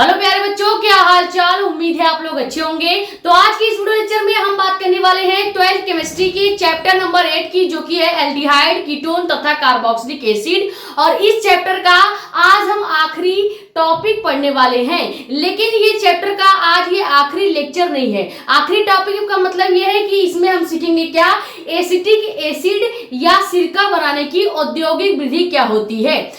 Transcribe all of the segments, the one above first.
Hello प्यारे बच्चों, क्या हाल चाल। उम्मीद है आप लोग अच्छे होंगे। तो आज की इस वीडियो लेक्चर में हम बात करने वाले हैं 12th केमिस्ट्री की चैप्टर नंबर 8 की, जो कि है एल्डिहाइड, कीटोन तथा कार्बोक्सिलिक एसिड। और इस चैप्टर का आज हम आखिरी टॉपिक पढ़ने वाले हैं। लेकिन ये चैप्टर का आज ये आखिरी लेक्चर नहीं है। आखिरी टॉपिक का मतलब ये है कि इसमें हम सीखेंगे क्या, एसिटिक एसिड या सिरका बनाने की औद्योगिक विधि क्या होती है।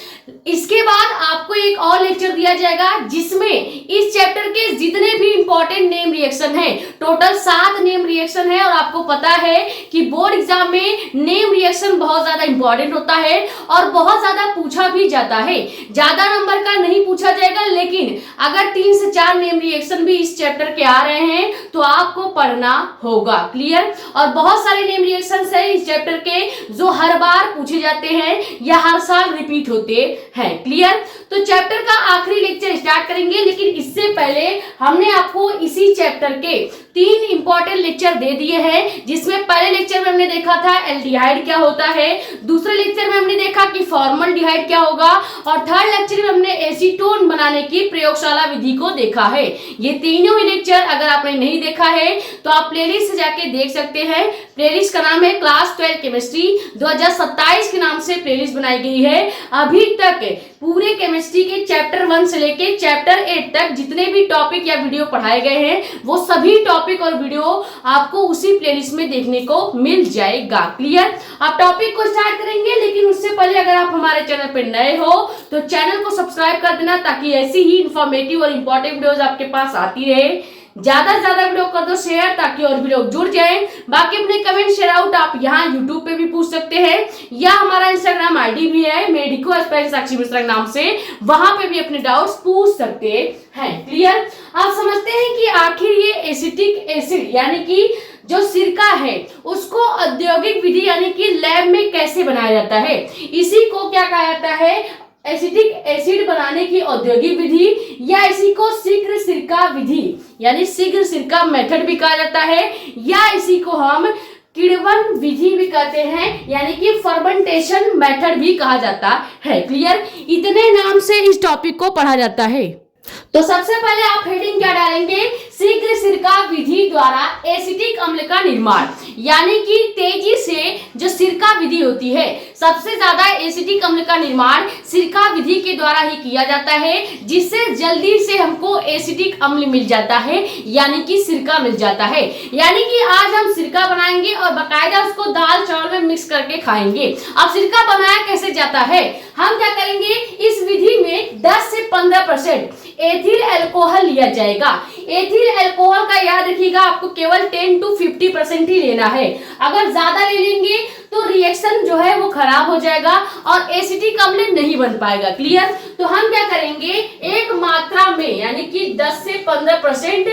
इसके बाद आपको एक और लेक्चर दिया जाएगा जिसमें इस चैप्टर के जितने भी इंपॉर्टेंट नेम रिएक्शन है, टोटल 7 नेम रिएक्शन है। और आपको पता है कि बोर्ड एग्जाम में नेम रिएक्शन बहुत ज्यादा इंपॉर्टेंट होता है और बहुत ज्यादा पूछा भी जाता है। ज्यादा नंबर का नहीं पूछा जाएगा, लेकिन अगर 3 से 4 नेम रिएक्शन भी इस चैप्टर के आ रहे हैं तो आपको पढ़ना होगा। क्लियर। और बहुत सारे नेम रिएक्शन है इस चैप्टर के जो हर बार पूछे जाते हैं या हर साल रिपीट होते हैं। क्लियर। तो चैप्टर का आखिरी लेक्चर स्टार्ट करेंगे, लेकिन इससे पहले हमने आपको इसी चैप्टर के 3 इंपॉर्टेंट लेक्चर दे दिए हैं। जिसमें पहले लेक्चर में हमने देखा था एल्डिहाइड क्या होता है, दूसरे लेक्चर में हमने देखा कि फॉर्मल्डिहाइड क्या होगा, और थर्ड लेक्चर में हमने एसीटोन बनाने की प्रयोगशाला विधि को देखा है। ये तीनों ही लेक्चर अगर आपने नहीं देखा है तो आप प्लेलिस्ट से जाके देख सकते हैं। प्लेलिस्ट का नाम है क्लास 12 केमिस्ट्री 2027 के नाम से प्लेलिस्ट बनाई गई है। अभी तक पूरे केमिस्ट्री के चैप्टर 1 से लेके चैप्टर 8 तक जितने भी टॉपिक या वीडियो पढ़ाए गए हैं वो सभी टॉपिक और वीडियो आपको उसी प्लेलिस्ट में देखने को मिल जाएगा। क्लियर। आप टॉपिक को स्टार्ट करेंगे, लेकिन उससे पहले अगर आप हमारे चैनल पर नए हो तो चैनल को सब्सक्राइब कर देना, ताकि ऐसी ही इंफॉर्मेटिव और इंपॉर्टेंट वीडियोस आपके पास आती रहे। ज्यादा से ज्यादा वीडियो कर दो शेयर, ताकि और भी लोग जुड़ जाएं। बाकी अपने कमेंट शेयर आउट आप यहाँ यूट्यूब पे भी पूछ सकते हैं, या हमारा इंस्टाग्राम आईडी भी है मेडिको साक्षी मिश्रा नाम से, वहां पे भी अपने डाउट्स पूछ सकते हैं। क्लियर। आप समझते हैं कि आखिर ये एसिटिक एसिड यानी कि जो सिरका है उसको औद्योगिक विधि यानी कि लैब में कैसे बनाया जाता है। इसी को क्या कहा जाता है, एसिटिक एसिड बनाने की औद्योगिक विधि, या इसी को शीघ्र सिरका विधि यानी शीघ्र सिरका मेथड भी कहा जाता है, या इसी को हम किण्वन विधि भी कहते हैं, यानी कि फर्मेंटेशन मेथड भी कहा जाता है। क्लियर। इतने नाम से इस टॉपिक को पढ़ा जाता है। तो सबसे पहले आप हेडिंग क्या डालेंगे, शीघ्र सिरका विधि द्वारा एसिटिक अम्ल का निर्माण, यानी कि तेजी से जो सिरका विधि होती है, सबसे ज्यादा एसिटिक अम्ल का निर्माण सिरका विधि के द्वारा ही किया जाता है, जिससे जल्दी से हमको एसिटिक अम्ल मिल जाता है, यानी कि सिरका मिल जाता है। यानी कि आज हम सिरका बनाएंगे और बाकायदा उसको दाल चावल में मिक्स करके खाएंगे। अब सिरका बनाया कैसे जाता है, हम क्या करेंगे, इस विधि में 10 से 15% एथिल अल्कोहल लिया जाएगा। एथिल अल्कोहल का याद रखिएगा, आपको केवल 10 to 50% ही लेना है। अगर ज्यादा ले लेंगे तो रिएक्शन जो है वो खराब हो जाएगा और एसिटिक अम्ल नहीं बन पाएगा। क्लियर। तो हम क्या करेंगे, एक मात्रा में यानी कि 10 से 15%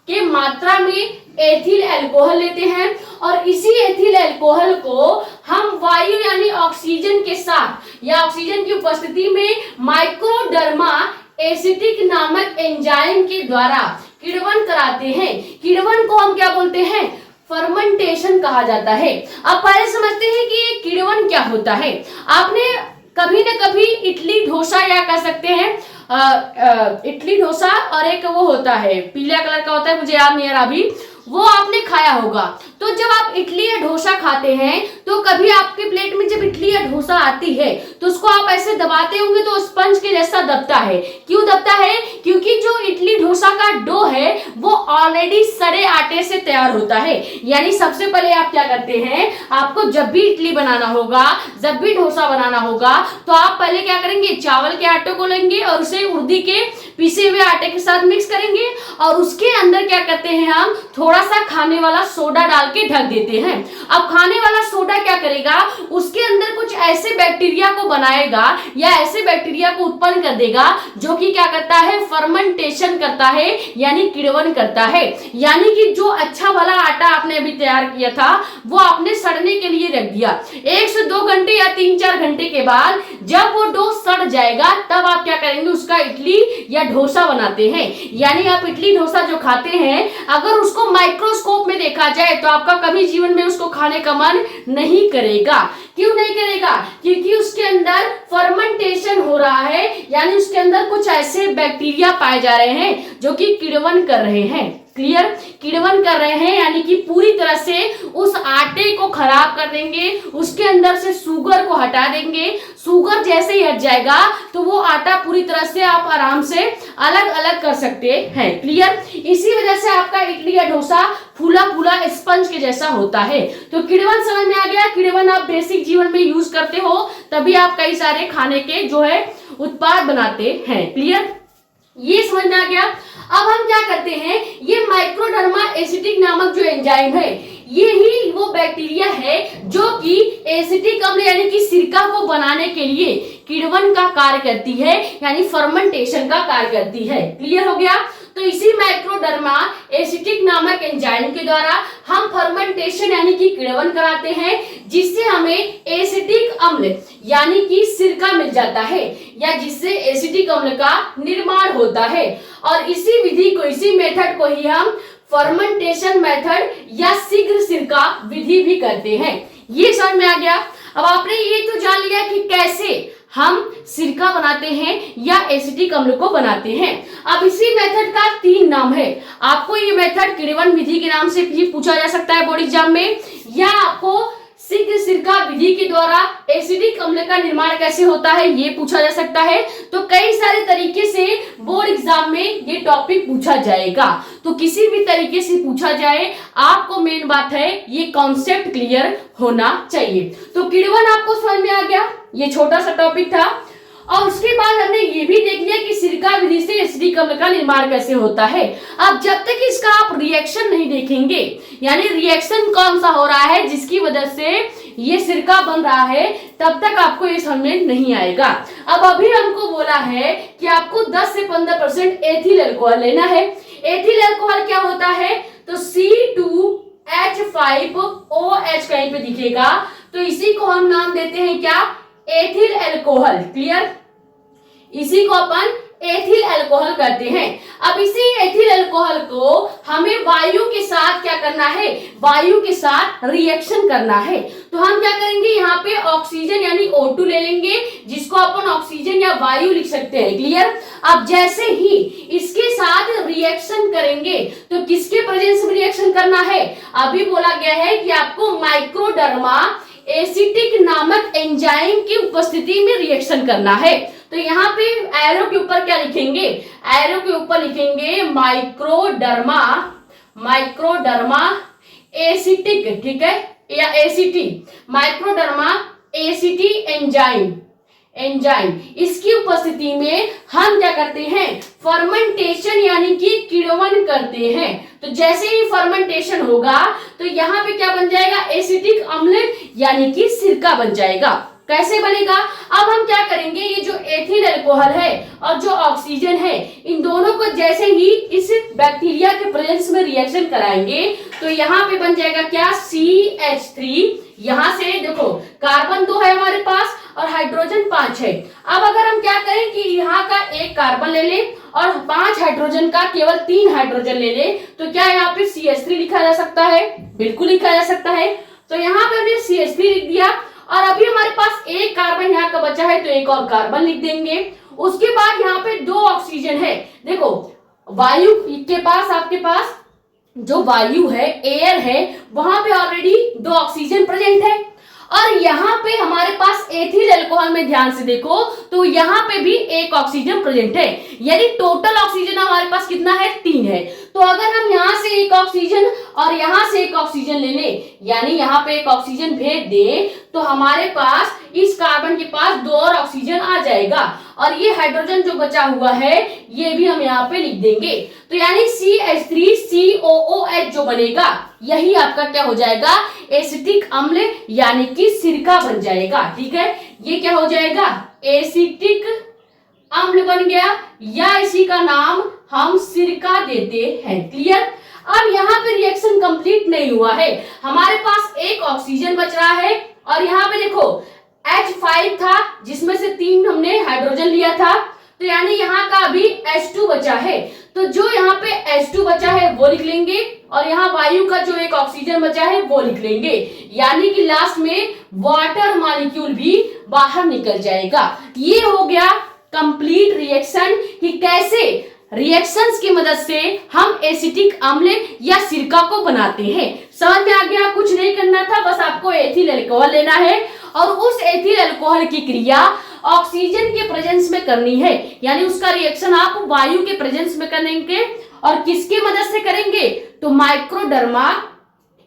के मात्रा में एथिल अल्कोहल लेते हैं, और इसी एथिल अल्कोहल को हम वायु यानी ऑक्सीजन के साथ या ऑक्सीजन की उपस्थिति में माइक्रोडर्मा एसिटिक नामक एंजाइम के द्वारा किण्वन कराते हैं। किण्वन को हम क्या बोलते हैं, फर्मेंटेशन कहा जाता है। अब पहले समझते हैं कि ये किण्वन क्या होता है। आपने कभी न कभी इडली डोसा या कह सकते हैं इडली डोसा, और एक वो होता है पीला कलर का होता है, मुझे याद नहीं आ रहा अभी, वो आपने खाया होगा। तो जब आप इडली या डोसा खाते हैं तो कभी आपके प्लेट में जब इडली या डोसा आती है तो उसको आप ऐसे दबाते होंगे तो स्पंज के जैसा दबता है। क्यों दबता है, क्योंकि जो इडली डोसा का डो है वो ऑलरेडी सड़े आटे से तैयार होता है। यानी सबसे पहले आप क्या करते हैं, आपको जब भी इडली बनाना होगा, जब भी डोसा बनाना होगा, तो आप पहले क्या करेंगे, चावल के आटे को लेंगे और उसे उड़दी के पीसे हुए आटे के साथ मिक्स करेंगे, और उसके अंदर क्या करते हैं, हम थोड़ा सा खाने वाला सोडा डाल के ढक देते हैं। अब खाने वाला सोडा क्या करेगा, उसके अंदर कुछ ऐसे बैक्टीरिया को बनाएगा या ऐसे बैक्टीरिया को उत्पन्न कर देगा जो कि क्या करता है, फर्मेंटेशन करता है, यानी किण्वन करता है। यानी कि जो अच्छा भला आटा आपने अभी तैयार किया था वो आपने सड़ने के लिए रख दिया। 1 से 2 घंटे या 3-4 घंटे के बाद जब वो डो सड़ जाएगा तब आप क्या करेंगे, उसका इडली या डोसा बनाते हैं, यानी आप इडली डोसा जो खाते हैं, अगर उसको माइक्रोस्कोप में देखा जाए तो आपका कभी जीवन में उसको खाने का मन नहीं करेगा। क्यों नहीं करेगा? क्योंकि उसके अंदर फर्मेंटेशन हो रहा है, यानी उसके अंदर कुछ ऐसे बैक्टीरिया पाए जा रहे हैं जो कि किण्वन कर रहे हैं। क्लियर? किण्वन कर रहे हैं, यानी कि पूरी तरह से उस आटे को खराब कर देंगे, उसके अंदर से शुगर को हटा देंगे। शुगर जैसे ही हट जाएगा तो वो आटा पूरी तरह से आप आराम से अलग अलग कर सकते हैं। क्लियर? इसी वजह से आपका इडली या डोसा फूला फूला स्पंज के जैसा होता है। तो किण्वन समझ में आ गया? किण्वन आप बेसिक जीवन में यूज करते हो, तभी आप कई सारे खाने के जो है उत्पाद बनाते हैं। क्लियर? ये समझ में आ गया। अब हम क्या करते हैं, ये माइक्रोडर्मा एसिटिक नामक जो एंजाइम है, ये ही वो बैक्टीरिया है जो कि एसिटिक अम्ल यानी कि सिरका को बनाने के लिए किण्वन का कार्य करती है, यानी फर्मेंटेशन का कार्य करती है। क्लियर हो गया? तो इसी माइक्रोडर्मा एसिटिक नामक एंजाइम के द्वारा हम फर्मेंटेशन यानी कि किण्वन कराते हैं, जिससे हमें एसिटिक अम्ल यानी कि सिरका मिल जाता है, या जिससे एसिटिक अम्ल का निर्माण होता है। और इसी विधि को, इसी मेथड को ही हम फर्मेंटेशन मेथड या शीघ्र सिरका विधि भी करते हैं। ये समझ में आ गया। अब आपने ये तो जान लिया कि कैसे हम सिरका बनाते हैं या एसिटिक अम्ल को बनाते हैं। अब इसी मेथड का 3 नाम है। आपको ये मेथड किण्वन विधि के नाम से भी पूछा जा सकता है बोर्ड एग्जाम में, या आपको शीघ्र सिरका विधि के द्वारा एसिडिक अम्ल का निर्माण कैसे होता है ये पूछा जा सकता है। तो कई सारे तरीके से बोर्ड एग्जाम में ये टॉपिक पूछा जाएगा। तो किसी भी तरीके से पूछा जाए, आपको मेन बात है ये कॉन्सेप्ट क्लियर होना चाहिए। तो किण्वन आपको समझ में आ गया, ये छोटा सा टॉपिक था। और उसके बाद हमने ये भी देख लिया कि सिरका विधि से एसिडिक अम्ल का निर्माण कैसे होता है। अब जब तक इसका आप रिएक्शन नहीं देखेंगे, यानी रिएक्शन कौन सा हो रहा है जिसकी वजह से ये सिरका बन रहा है, तब तक आपको ये समझ में नहीं आएगा। अब अभी हमको बोला है कि आपको 10 से 15% एथिल अल्कोहल लेना है। एथिल अल्कोहल क्या होता है? तो C2H5OH कहीं पे दिखेगा, तो इसी को हम नाम देते हैं क्या? Ethyl alcohol. क्लियर? इसी को अपन एथिल अल्कोहल कहते हैं। अब इसी एथिल अल्कोहल को हमें वायु के साथ क्या करना है? वायु के साथ रिएक्शन करना है। तो हम क्या करेंगे, यहाँ पे ऑक्सीजन यानी O2 ले लेंगे, जिसको अपन ऑक्सीजन या वायु लिख सकते हैं। क्लियर? अब जैसे ही इसके साथ रिएक्शन करेंगे, तो किसके प्रेजेंस में रिएक्शन करना है? अभी बोला गया है कि आपको माइक्रोडर्मा एसिटिक नामक एंजाइम की उपस्थिति में रिएक्शन करना है। तो यहाँ पे एरो के ऊपर क्या लिखेंगे? एरो के ऊपर लिखेंगे माइक्रोडर्मा, माइक्रोडर्मा एसिटिक, ठीक है, या एसिटी, माइक्रोडर्मा एसिटी एंजाइम, एंजाइम। इसकी उपस्थिति में हम क्या करते हैं? फर्मेंटेशन यानी कि किण्वन करते हैं। तो जैसे ही फर्मेंटेशन होगा तो यहाँ पे क्या बन जाएगा? एसिटिक अम्ल यानी कि सिरका बन जाएगा। कैसे बनेगा? अब हम क्या करेंगे, ये जो एथिल अल्कोहल है और जो ऑक्सीजन है, इन दोनों को जैसे ही इस बैक्टीरिया के प्रेजेंस में रिएक्शन कराएंगे, तो यहाँ पे बन जाएगा क्या? CH3। यहाँ से देखो कार्बन 2 है हमारे पास और हाइड्रोजन 5 है। अब अगर हम क्या करें कि यहाँ का 1 कार्बन ले ले और 5 हाइड्रोजन का केवल 3 हाइड्रोजन ले ले, तो क्या यहाँ पे CH3 लिखा जा सकता है? बिल्कुल लिखा जा सकता है। तो यहाँ पे हमने CH3 लिख दिया, और अभी हमारे पास 1 कार्बन यहाँ का बचा है, तो 1 और कार्बन लिख देंगे। उसके बाद यहाँ पे 2 ऑक्सीजन है। देखो वायु के पास, आपके पास जो वायु है, एयर है, वहां पे ऑलरेडी 2 ऑक्सीजन प्रेजेंट है। और यहाँ पे हमारे पास एथिल अल्कोहल में ध्यान से देखो तो यहाँ पे भी 1 ऑक्सीजन प्रेजेंट है, यानी टोटल ऑक्सीजन हमारे पास कितना है? 3 है। तो अगर हम यहाँ से 1 ऑक्सीजन और यहाँ से 1 ऑक्सीजन ले लें, यानी यहाँ पे 1 ऑक्सीजन भेज दें, तो हमारे पास इस कार्बन के पास 2 और ऑक्सीजन आ जाएगा, और ये हाइड्रोजन जो बचा हुआ है ये भी हम यहाँ पे लिख देंगे। तो यानी CH3COOH जो बनेगा, यही आपका क्या हो जाएगा? एसिटिक अम्ल यानी कि सिरका बन जाएगा। ठीक है, ये क्या हो जाएगा? एसिटिक अम्ल बन गया, या इसी का नाम हम सिरका देते हैं। क्लियर? अब यहाँ पे रिएक्शन कंप्लीट नहीं हुआ है, हमारे पास 1 ऑक्सीजन बच रहा है, और यहाँ पे देखो H5 था जिसमें से 3 हमने हाइड्रोजन लिया था, तो तो यानी यहाँ का अभी H2 बचा है, तो जो यहाँ पे H2 बचा है वो लिख लेंगे और यहाँ वायु का जो एक ऑक्सीजन बचा है वो लिख लेंगे, यानी कि लास्ट में वाटर मॉलिक्यूल भी बाहर निकल जाएगा। ये हो गया कंप्लीट रिएक्शन कि कैसे रिएक्शंस की मदद से हम एसिटिक अम्ल या सिरका को बनाते हैं। समझ में आ गया? कुछ नहीं करना था, बस आपको एथिल अल्कोहल लेना है और उस एथिल अल्कोहल की क्रिया ऑक्सीजन के प्रेजेंस में करनी है, यानी उसका रिएक्शन आप वायु के प्रेजेंस में करेंगे और किसके मदद से करेंगे? तो माइक्रोडर्मा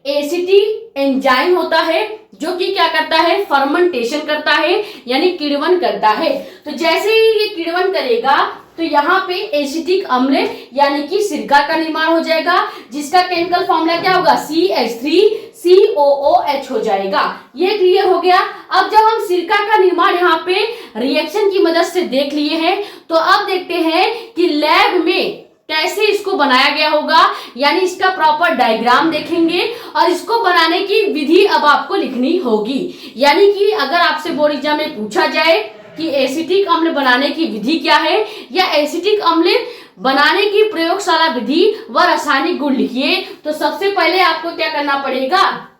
एसिटिक एंजाइम होता है जो कि क्या करता है? फर्मेंटेशन करता है, यानी किण्वन करता है। तो जैसे ही ये किण्वन करेगा तो यहाँ पे एसिटिक अम्ल यानी कि सिरका का निर्माण हो जाएगा, जिसका केमिकल फॉर्मूला क्या होगा? CH3COOH हो जाएगा। ये क्लियर हो गया। अब जब हम सिरका का निर्माण यहाँ पे रिएक्शन की मदद से देख लिए हैं, तो अब देखते हैं कि लैब में कैसे इसको बनाया गया होगा, यानी इसका प्रॉपर डायग्राम देखेंगे और इसको बनाने की विधि अब आपको लिखनी होगी। यानी कि अगर आपसे बोर्ड एग्जाम में पूछा जाए कि एसिटिक अम्ल बनाने की विधि क्या है या एसिटिक अम्ल बनाने की प्रयोगशाला विधि व रासायनिक गुण लिखिए, तो सबसे पहले आपको क्या करना पड़ेगा?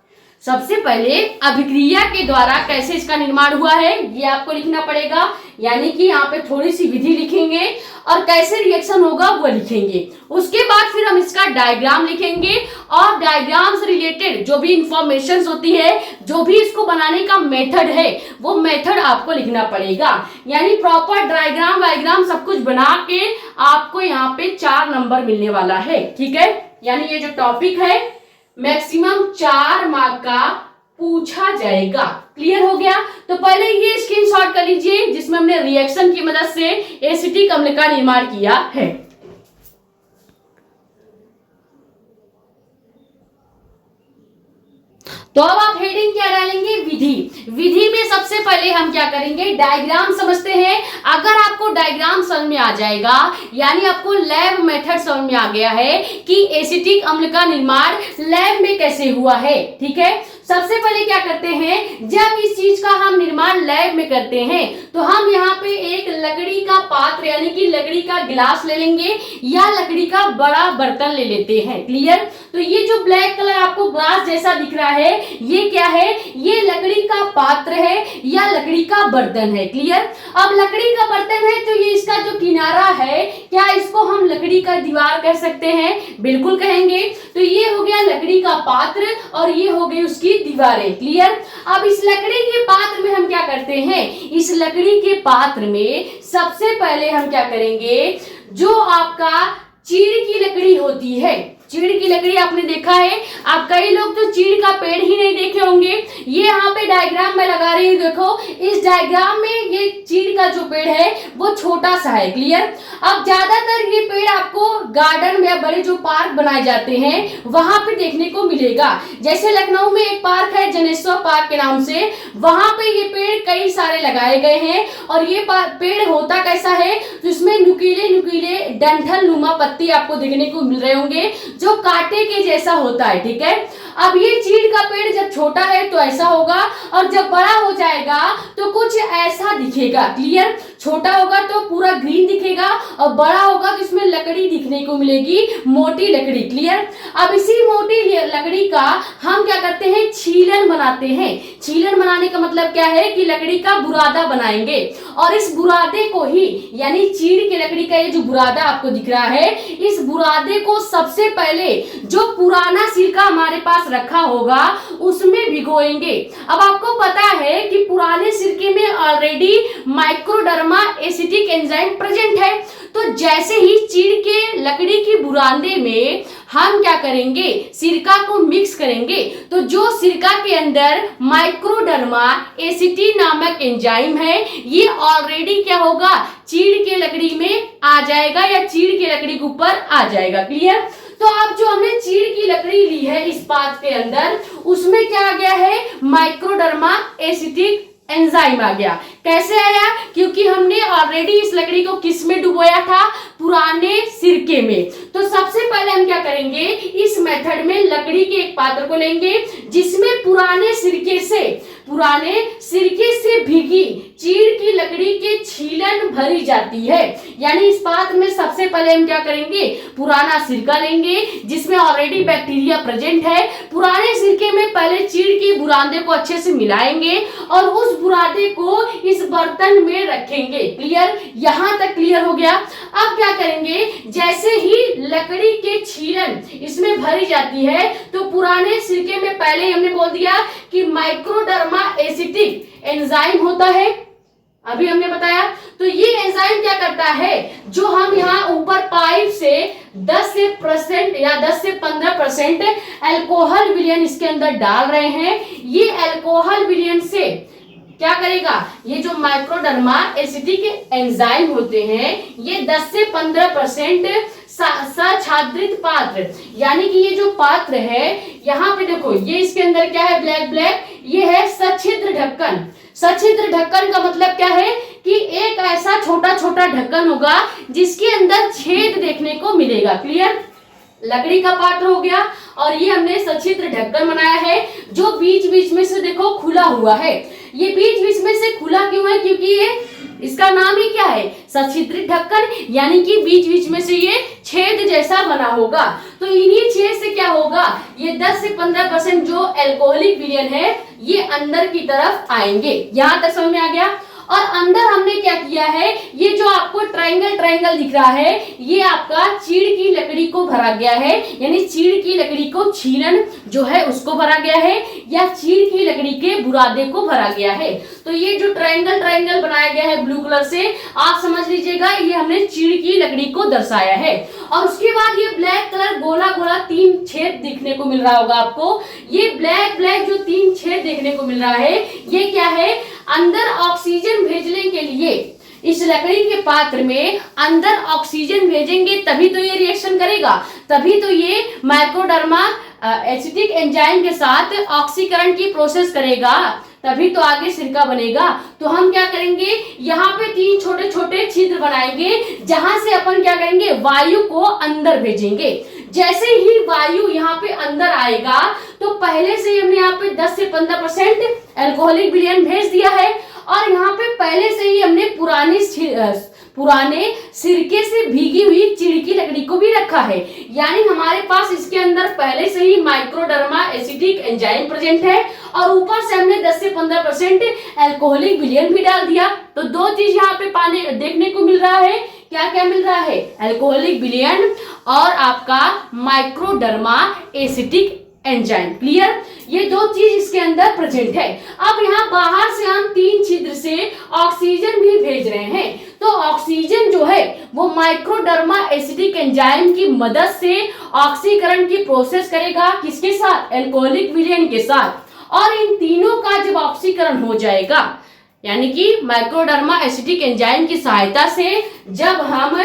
सबसे पहले अभिक्रिया के द्वारा कैसे इसका निर्माण हुआ है ये आपको लिखना पड़ेगा, यानी कि यहाँ पे थोड़ी सी विधि लिखेंगे और कैसे रिएक्शन होगा वो लिखेंगे। उसके बाद फिर हम इसका डायग्राम लिखेंगे और डायग्राम से रिलेटेड जो भी इंफॉर्मेशन होती है, जो भी इसको बनाने का मेथड है, वो मेथड आपको लिखना पड़ेगा। यानी प्रॉपर डायग्राम वायग्राम सब कुछ बना के आपको यहाँ पे 4 नंबर मिलने वाला है। ठीक है, यानी ये जो टॉपिक है मैक्सिमम 4 मार्क का पूछा जाएगा। क्लियर हो गया? तो पहले ये स्क्रीनशॉट कर लीजिए जिसमें हमने रिएक्शन की मदद से एसिटिक अम्ल का निर्माण किया है। तो अब आप हेडिंग क्या डालेंगे? विधि। विधि में सबसे पहले हम क्या करेंगे? डायग्राम समझते हैं। अगर आपको डायग्राम समझ में आ जाएगा, यानी आपको लैब मेथड समझ में आ गया है कि एसिटिक अम्ल का निर्माण लैब में कैसे हुआ है। ठीक है, सबसे पहले क्या करते हैं, जब इस चीज का हम निर्माण लैब में करते हैं तो हम यहाँ पे एक लकड़ी का पात्र यानी कि लकड़ी का गिलास ले लेंगे या लकड़ी का बड़ा बर्तन ले लेते हैं। क्लियर? तो ये जो ब्लैक कलर आपको ग्लास जैसा दिख रहा है, ये क्या है? ये लकड़ी का पात्र है या लकड़ी का बर्तन है। क्लियर? अब लकड़ी का बर्तन है तो ये इसका जो किनारा है, क्या इसको हम लकड़ी का दीवार कह सकते हैं? बिल्कुल कहेंगे। तो ये हो गया लकड़ी का पात्र और ये हो गई उसकी दीवारें। क्लियर? अब इस लकड़ी के पात्र में हम क्या करते हैं? इस लकड़ी के पात्र में सबसे पहले हम क्या करेंगे, जो आपका चीड़ की लकड़ी होती है, चीड़ की लकड़ी आपने देखा है, आप कई लोग तो चीड़ का पेड़ ही नहीं देखे होंगे। ये यहाँ पे डायग्राम में लगा रही हूँ, देखो इस डायग्राम में ये चीड़ का जो पेड़ है वो छोटा सा है। क्लियर? अब ज्यादातर ये पेड़ आपको गार्डन में या बड़े जो पार्क बनाए जाते हैं वहां पे देखने को मिलेगा। जैसे लखनऊ में एक पार्क है जनेश्वर पार्क के नाम से, वहां पे ये पेड़ कई सारे लगाए गए हैं और ये पेड़ होता कैसा है, तो इसमें नुकीले नुकीले डंठल नुमा पत्ती आपको देखने को मिल रहे होंगे जो कांटे के जैसा होता है। ठीक है, अब ये चीड़ का पेड़ जब छोटा है तो ऐसा होगा और जब बड़ा हो जाएगा तो कुछ ऐसा दिखेगा। क्लियर? छोटा होगा तो पूरा ग्रीन दिखेगा और बड़ा होगा तो इसमें लकड़ी दिखने को मिलेगी, मोटी लकड़ी। क्लियर? अब इसी मोटी लकड़ी का हम क्या करते हैं, छीलन बनाते हैं। छीलन बनाने का मतलब क्या है कि लकड़ी का बुरादा बनाएंगे और इस बुरादे को ही, यानी चीड़ की लकड़ी का ये जो बुरादा आपको दिख रहा है, इस बुरादे को सबसे पहले जो पुराना सिरका हमारे पास रखा होगा उसमें भिगोएंगे। अब आपको पता है कि पुराने सिरके में ऑलरेडी माइक्रोडर्मा एसिटिक एंजाइम प्रेजेंट है, तो जैसे ही चीड़ के लकड़ी की बुरादे में हम क्या करेंगे, सिरका को मिक्स करेंगे, तो जो सिरका के अंदर माइक्रोडर्मा एसिटी नामक एंजाइम है ये ऑलरेडी क्या होगा, चीड़ के लकड़ी में आ जाएगा या चीड़ के लकड़ी के ऊपर आ जाएगा। क्लियर? तो अब जो हमने चीड़ की लकड़ी ली है इस पात्र के अंदर, उसमें क्या आ गया है, माइक्रोडर्मा एसिटिक एंजाइम आ गया। कैसे आया? क्योंकि हमने ऑलरेडी इस लकड़ी को किस में डुबोया था? पुराने सिरके में। तो सबसे पहले हम क्या करेंगे, इस मेथड में लकड़ी के एक पात्र को लेंगे जिसमें पुराने सिरके से भीगी चीड़ की लकड़ी के छीलन भरी जाती है। यानी इस पात्र में सबसे पहले हम क्या करेंगे, पुराना सिरका लेंगे जिसमें ऑलरेडी बैक्टीरिया प्रेजेंट है। पुराने सिरके में पहले चीड़ की बुरादे को अच्छे से मिलाएंगे और उस बुरादे को इस बर्तन में रखेंगे। क्लियर? यहां तक क्लियर हो गया। अब क्या करेंगे, जैसे ही लकड़ी के छीलन इसमें भरी जाती है तो पुराने सिरके में पहले हमने बोल दिया कि माइक्रोडर्मा एसिटिक एंजाइम होता है, अभी हमने बताया। तो ये एंजाइम क्या करता है, जो हम यहाँ ऊपर पाइप से 10% या 10 से 15% अल्कोहल विलयन इसके अंदर डाल रहे हैं, ये अल्कोहल विलयन से क्या करेगा, ये जो माइक्रोडर्मा एसिटिक एंजाइम होते हैं ये 10 से 15% सछाद्रित पात्र, यानी कि ये जो पात्र है यहाँ पे देखो, ये इसके अंदर क्या है, ब्लैक, ये है सछिद्र ढक्कन। सछिद्र ढक्कन का मतलब क्या है कि एक ऐसा छोटा छोटा ढक्कन होगा जिसके अंदर छेद देखने को मिलेगा। क्लियर? लकड़ी का पात्र हो गया और ये हमने सछिद्र ढक्कन बनाया है जो बीच बीच में से देखो खुला हुआ है। ये बीच बीच में से खुला क्यों है, क्योंकि ये इसका नाम ही क्या है, सछिद्रित ढक्कन, यानी कि बीच बीच में से ये छेद जैसा बना होगा। तो इन्हीं छेद से क्या होगा, ये 10 से 15% जो अल्कोहलिक विलयन है ये अंदर की तरफ आएंगे। यहां तक समझ में आ गया? और अंदर हमने क्या किया है, ये जो आपको ट्रायंगल दिख रहा है ये आपका चीड़ की लकड़ी को भरा गया है, यानी चीड़ की लकड़ी को छीलन जो है उसको भरा गया है या चीड़ की लकड़ी के बुरादे को भरा गया है। तो ये जो ट्रायंगल बनाया गया है ब्लू कलर से, आप समझ लीजिएगा ये हमने चीड़ की लकड़ी को दर्शाया है। और उसके बाद ये ब्लैक कलर गोला 3 छेद देखने को मिल रहा होगा आपको। ये ब्लैक जो 3 छेद देखने को मिल रहा है ये क्या है, अंदर ऑक्सीजन भेजने के लिए इस लकड़ी के पात्र में अंदर ऑक्सीजन भेजेंगे तभी तो ये रिएक्शन करेगा, तभी तो ये माइक्रोडर्मा एसिटिक एंजाइम के साथ ऑक्सीकरण की प्रोसेस करेगा, तभी तो आगे सिरका बनेगा। तो हम क्या करेंगे, यहाँ पे 3 छोटे छोटे छिद्र बनाएंगे जहां से अपन क्या करेंगे, वायु को अंदर भेजेंगे। जैसे ही वायु यहाँ पे अंदर आएगा तो पहले से हमने यहाँ पे 10 से 15% अल्कोहलिक विलयन भेज दिया है और यहाँ पे पहले से ही हमने पुराने सिरके से भीगी हुई चीड़ की लकड़ी को भी रखा है, यानी हमारे पास इसके अंदर पहले से ही माइक्रोडर्मा एसिटिक एंजाइम प्रेजेंट है और ऊपर से हमने 10 से 15% अल्कोहलिक विलयन भी डाल दिया। तो 2 चीज यहाँ पे पाने देखने को मिल रहा है, क्या मिल रहा है, अल्कोहलिक विलयन और आपका माइक्रोडर्मा एसिटिक एंजाइम। क्लियर? ये 2 चीज इसके अंदर प्रेजेंट है। अब यहाँ बाहर से हम 3 छिद्र से ऑक्सीजन भी भेज रहे हैं, तो ऑक्सीजन जो है वो माइक्रोडर्मा एसिटिक एंजाइम की मदद से ऑक्सीकरण की प्रोसेस करेगा, किसके साथ, अल्कोहलिक विलयन के साथ। और इन तीनों का जब ऑक्सीकरण हो जाएगा, यानी कि माइक्रोडर्मा एसिटिक एंजाइम की सहायता से जब हम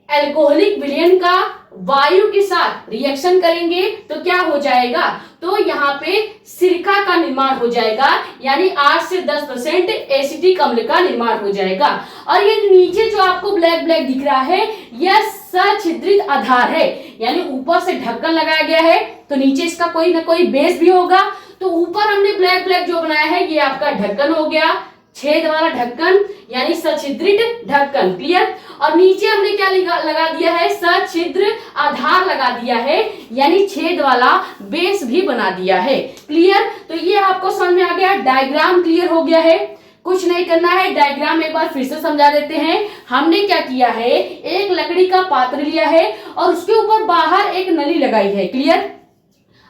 अल्कोहलिक विलयन का वायु के साथ रिएक्शन करेंगे तो क्या हो जाएगा, तो यहाँ पे सिरका का निर्माण हो जाएगा, यानी 8 से 10% एसिटिक अम्ल का निर्माण हो जाएगा। और ये नीचे जो आपको ब्लैक दिख रहा है यह सछिद्रित आधार है, यानी ऊपर से ढक्कन लगाया गया है तो नीचे इसका कोई ना कोई बेस भी होगा। तो ऊपर हमने ब्लैक जो बनाया है ये आपका ढक्कन हो गया, छेद वाला ढक्कन यानी सछिद्रित ढक्कन। क्लियर? और नीचे हमने क्या लगा दिया है, सछिद्र आधार लगा दिया है, यानी छेद वाला बेस भी बना दिया है। क्लियर? तो ये आपको समझ में आ गया, डायग्राम क्लियर हो गया है। कुछ नहीं करना है, डायग्राम एक बार फिर से समझा देते हैं। हमने क्या किया है, एक लकड़ी का पात्र लिया है और उसके ऊपर बाहर एक नली लगाई है। क्लियर?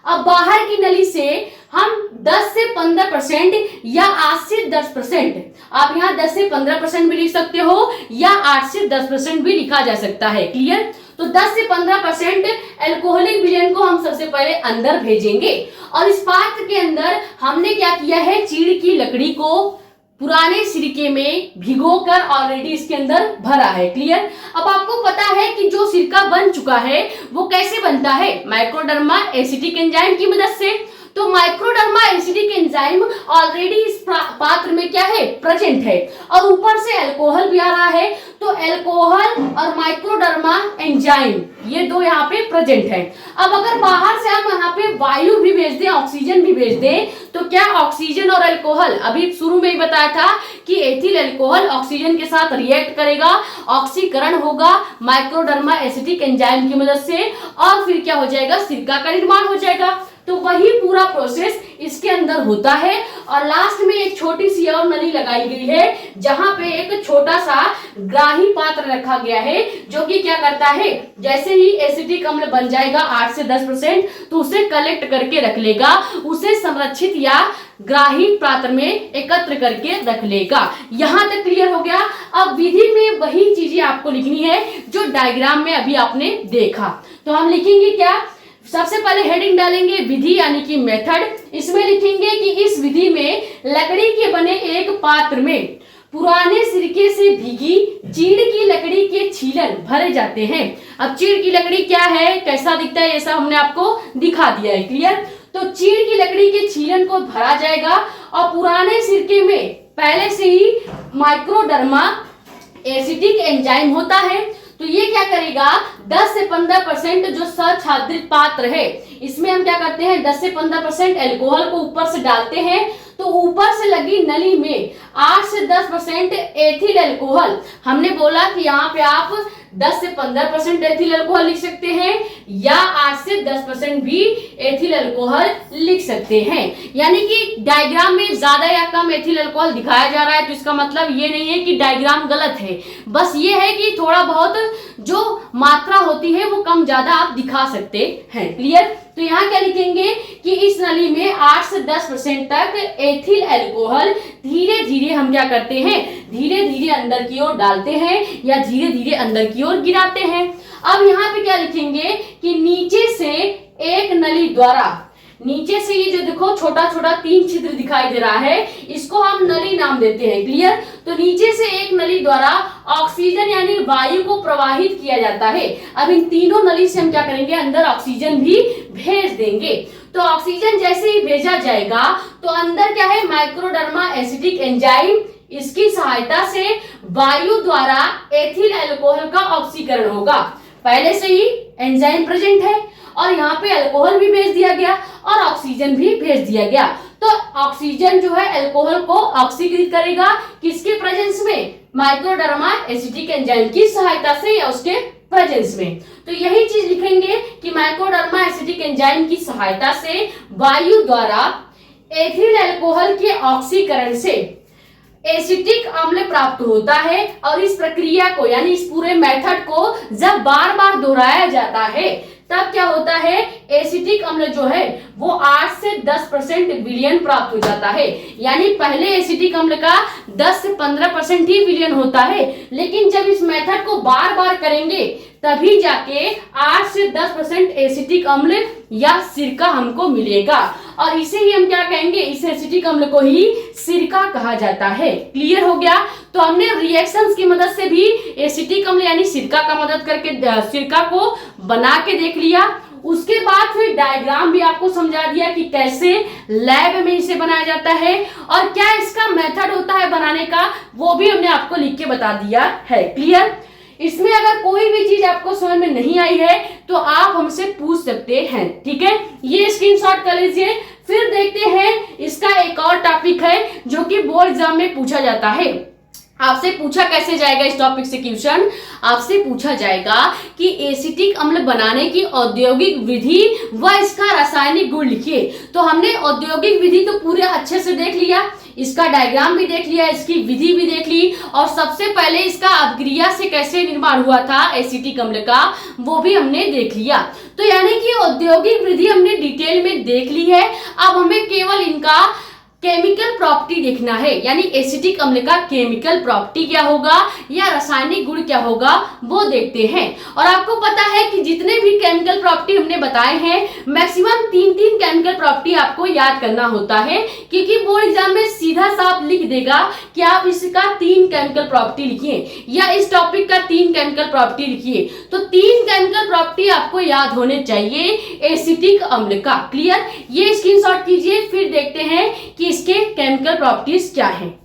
अब बाहर की नली से हम 10 से 15% या 8 से 10%, आप यहाँ 10 से 15% भी लिख सकते हो या 8 से 10% भी लिखा जा सकता है। क्लियर? तो 10 से 15% अल्कोहलिक विलयन को हम सबसे पहले अंदर भेजेंगे और इस पात्र के अंदर हमने क्या किया है, चीड़ की लकड़ी को पुराने सिरके में भिगोकर ऑलरेडी इसके अंदर भरा है। क्लियर? अब आपको पता है कि जो सिरका बन चुका है वो कैसे बनता है, माइक्रोडर्मा एसिटिक एंजाइम की मदद से। तो माइक्रोडर्मा एसिडिक एंजाइम ऑलरेडी इस पात्र में क्या है, प्रेजेंट है, और ऊपर से अल्कोहल भी आ रहा है। तो अल्कोहल और माइक्रोडर्मा एंजाइम ये दो यहाँ पे प्रेजेंट है। अब अगर बाहर से हम यहाँ पे वायु भी भेज दें, ऑक्सीजन भी भेज दें, तो क्या ऑक्सीजन और अल्कोहल, अभी शुरू में ही बताया था कि एथिल अल्कोहल ऑक्सीजन के साथ रिएक्ट करेगा, ऑक्सीकरण होगा माइक्रोडर्मा एसिडिक एंजाइम की मदद से, और फिर क्या हो जाएगा, सिरका का निर्माण हो जाएगा। तो वही पूरा प्रोसेस इसके अंदर होता है। और लास्ट में एक छोटी सी और नली लगाई गई है, जहां पे एक छोटा सा ग्राही पात्र रखा गया है, जो कि क्या करता है, जैसे ही एसिडिक अम्ल बन जाएगा 8 से 10%, तो उसे कलेक्ट करके रख लेगा, उसे संरक्षित या ग्राही पात्र में एकत्र करके रख लेगा। यहां तक क्लियर हो गया। अब विधि में वही चीजें आपको लिखनी है जो डायग्राम में अभी आपने देखा। तो हम लिखेंगे क्या, सबसे पहले हेडिंग डालेंगे विधि यानी कि मेथड। इसमें लिखेंगे कि इस विधि में लकड़ी के बने एक पात्र में पुराने सिरके से भीगी चीड़ की लकड़ी के छीलन भरे जाते हैं। अब चीड़ की लकड़ी क्या है, कैसा दिखता है, ये सब हमने आपको दिखा दिया है, क्लियर। तो चीड़ की लकड़ी के छीलन को भरा जाएगा, और पुराने सिरके में पहले से ही माइक्रोडर्मा एसिडिक एंजाइम होता है। तो ये क्या करेगा, 10 से 15% जो सच्छादित पात्र है, इसमें हम क्या करते हैं, 10 से 15% अल्कोहल को ऊपर से डालते हैं। तो ऊपर से लगी नली में 8 से 10% एथिल अल्कोहल, हमने बोला कि यहाँ पे आप 10 से 15% एथिल अल्कोहल लिख सकते हैं, या 8 से 10% भी एथिल अल्कोहल लिख सकते हैं। यानी कि डायग्राम में ज्यादा या कम एथिल अल्कोहल दिखाया जा रहा है, तो इसका मतलब ये नहीं है कि डायग्राम गलत है, बस ये है कि थोड़ा बहुत जो मात्रा होती है वो कम ज्यादा आप दिखा सकते हैं, क्लियर। तो यहाँ क्या लिखेंगे कि इस नली में 8 से 10% तक एथिल अल्कोहल धीरे धीरे हम क्या करते हैं, धीरे धीरे अंदर की ओर डालते हैं, या धीरे धीरे अंदर की ओर गिराते हैं। अब यहाँ पे क्या लिखेंगे कि नीचे से एक नली द्वारा, नीचे से ये जो देखो छोटा छोटा 3 छिद्र दिखाई दे रहा है, इसको हम नली नाम देते हैं, क्लियर। तो नीचे से एक नली द्वारा ऑक्सीजन यानी वायु को प्रवाहित किया जाता है। अब इन तीनों नली से हम क्या करेंगे, अंदर ऑक्सीजन भी भेज देंगे। तो ऑक्सीजन जैसे ही भेजा जाएगा, तो अंदर क्या है, माइक्रोडर्मा एसिडिक एंजाइम, इसकी सहायता से वायु द्वारा एथिल अल्कोहल का ऑक्सीकरण होगा। पहले से ही एंजाइम प्रेजेंट है, और यहाँ पे अल्कोहल भी भेज दिया गया और ऑक्सीजन भी भेज दिया गया। तो ऑक्सीजन जो है अल्कोहल को ऑक्सीकृत करेगा, किसके प्रेजेंस में, माइक्रोडर्मा एसिडिक एंजाइम की सहायता से या उसके प्रेजेंस में। तो यही चीज लिखेंगे कि माइक्रोडर्मा एसिडिक एंजाइम की सहायता से वायु द्वारा एथिल अल्कोहल के ऑक्सीकरण से एसिटिक अम्ल प्राप्त होता है। और इस प्रक्रिया को यानी इस पूरे मेथड को जब बार बार दोहराया जाता है, तब क्या होता है, एसिटिक अम्ल जो है वो 8 से 10% विलयन प्राप्त हो जाता है। यानी पहले एसिटिक अम्ल का 10 से 15% ही विलयन होता है, लेकिन जब इस मेथड को बार बार करेंगे तभी जाके 8 से 10% एसिटिक अम्ल या सिरका हमको मिलेगा। और इसे ही हम क्या कहेंगे, इस एसिटिक अम्ल को ही सिरका कहा जाता है। क्लियर हो गया। तो हमने रिएक्शंस की मदद से भी एसिटिक अम्ल यानी सिरका का मदद करके सिरका को बना के देख लिया। उसके बाद फिर डायग्राम भी आपको समझा दिया कि कैसे लैब में इसे बनाया जाता है और क्या इसका मेथड होता है बनाने का, वो भी हमने आपको लिख के बता दिया है। क्लियर। इसमें अगर कोई भी चीज आपको समझ में नहीं आई है तो आप हमसे पूछ सकते हैं, ठीक है। ये स्क्रीनशॉट कर लीजिए। फिर देखते हैं इसका एक और टॉपिक है जो कि बोर्ड एग्जाम में पूछा जाता है। आपसे पूछा कैसे जाएगा इस टॉपिक से क्वेश्चन, आपसे पूछा जाएगा कि एसिटिक अम्ल बनाने की औद्योगिक विधि व इसका रासायनिक गुण लिखिए। तो हमने औद्योगिक विधि तो पूरे अच्छे से देख लिया, इसका डायग्राम भी देख लिया, इसकी विधि भी देख ली, और सबसे पहले इसका अभिक्रिया से कैसे निर्माण हुआ था एसिटिक अम्ल का, वो भी हमने देख लिया। तो यानी कि औद्योगिक विधि हमने डिटेल में देख ली है। अब हमें केवल इनका केमिकल प्रॉपर्टी देखना है, यानी एसिटिक अम्ल का केमिकल प्रॉपर्टी क्या होगा या रासायनिक गुण क्या होगा वो देखते हैं। और आपको पता है कि जितने भी केमिकल प्रॉपर्टी हमने बताए हैं, मैक्सिमम 3 केमिकल प्रॉपर्टी आपको याद करना होता है, क्योंकि बोर्ड एग्जाम में सीधा साफ लिख देगा कि आप इसका 3 केमिकल प्रॉपर्टी लिखिए या इस टॉपिक का 3 केमिकल केमिकल प्रॉपर्टी लिखिए। तो 3 केमिकल प्रॉपर्टी आपको याद होने चाहिए एसिटिक अम्ल का। क्लियर, ये स्क्रीनशॉट कीजिए, फिर देखते हैं कि इसके केमिकल प्रॉपर्टीज क्या हैं।